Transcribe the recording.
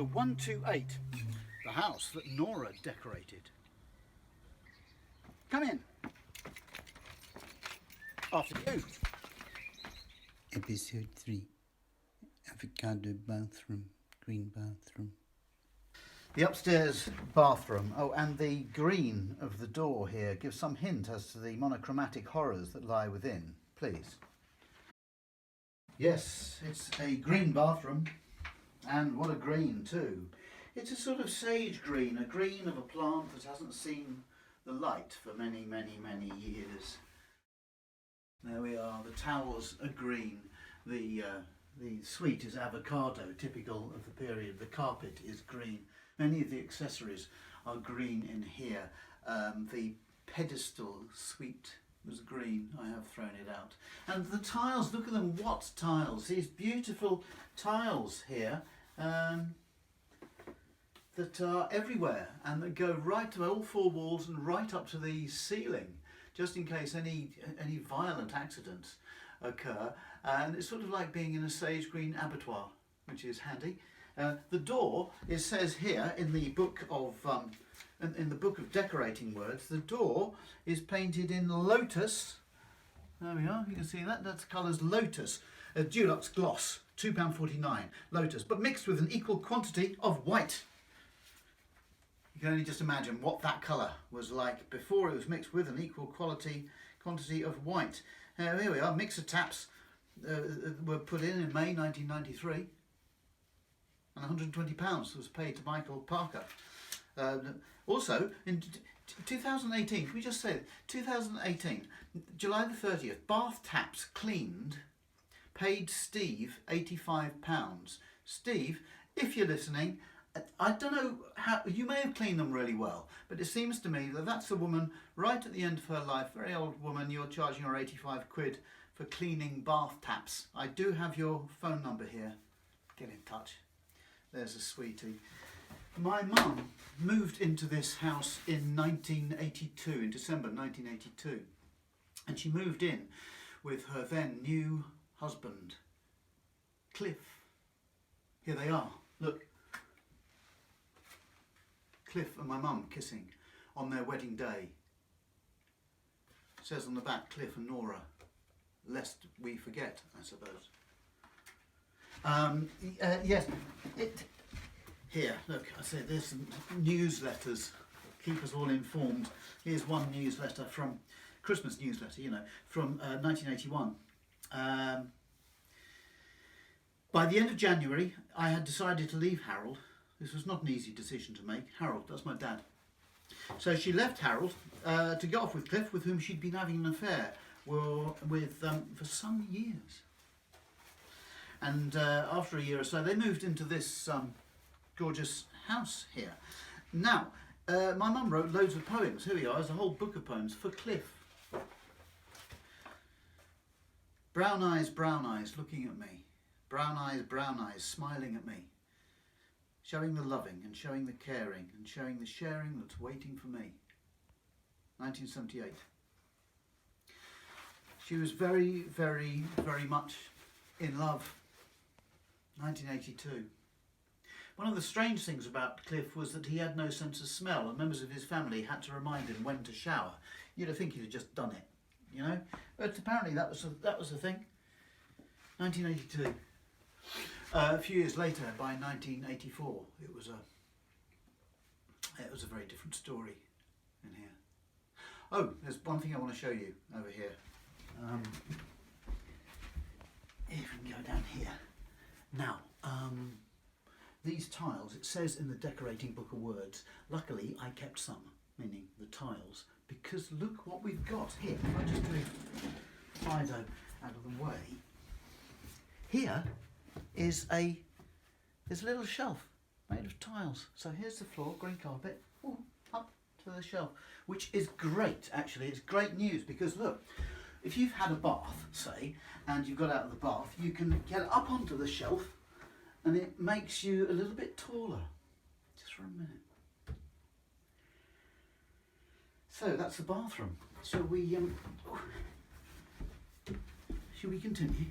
to 128, the house that Norah decorated. Come in. After you. Episode 3. Avocado bathroom. Green bathroom. The upstairs bathroom, and the green of the door here gives some hint as to the monochromatic horrors that lie within. Please. Yes, it's a green bathroom, and what a green too. It's a sort of sage green, a green of a plant that hasn't seen the light for many, many, many years. There we are, the towels are green, the suite is avocado, typical of the period, the carpet is green. Many of the accessories are green in here. The pedestal suite was green. I have thrown it out. And the tiles, look at them, what tiles? These beautiful tiles here that are everywhere and that go right to all four walls and right up to the ceiling, just in case any violent accidents occur. And it's sort of like being in a sage green abattoir, which is handy. The door, it says here in the book of decorating words, the door is painted in lotus. There we are, you can see that. That's colours lotus. Dulux gloss, £2.49. Lotus, but mixed with an equal quantity of white. You can only just imagine what that colour was like before it was mixed with an equal quantity of white. Here we are, mixer taps were put in May 1993. And £120 was paid to Michael Parker. Also, in 2018, can we just say, 2018, July the 30th, bath taps cleaned, paid Steve £85. Steve, if you're listening, I don't know how, you may have cleaned them really well, but it seems to me that that's a woman right at the end of her life, very old woman, you're charging her 85 quid for cleaning bath taps. I do have your phone number here. Get in touch. There's a sweetie. My mum moved into this house in 1982, in December 1982. And she moved in with her then new husband, Cliff. Here they are, look. Cliff and my mum kissing on their wedding day. It says on the back, Cliff and Norah, lest we forget, I suppose. Yes, here, look, I said there's some newsletters, keep us all informed. Here's one newsletter from, Christmas newsletter, from 1981. By the end of January, I had decided to leave Harold. This was not an easy decision to make. Harold, that's my dad. So she left Harold to go off with Cliff, with whom she'd been having an affair for some years. And after a year or so, they moved into this gorgeous house here. Now, my mum wrote loads of poems. Here we are, there's a whole book of poems for Cliff. Brown eyes, looking at me. Brown eyes, smiling at me. Showing the loving and showing the caring and showing the sharing that's waiting for me. 1978. She was very, very, very much in love. 1982. One of the strange things about Cliff was that he had no sense of smell, and members of his family had to remind him when to shower. You'd think he'd have just done it, But apparently that was a thing. 1982. A few years later, by 1984, it was a very different story in here. Oh, there's one thing I want to show you over here. If we can go down here. Now, these tiles, it says in the decorating book of words, luckily I kept some, meaning the tiles, because look what we've got here. If I just move Fido out of the way, here is there's a little shelf made of tiles. So here's the floor, green carpet, up to the shelf, which is great actually. It's great news because look, if you've had a bath, say, and you've got out of the bath, you can get up onto the shelf and it makes you a little bit taller. Just for a minute. So that's the bathroom. Shall we continue?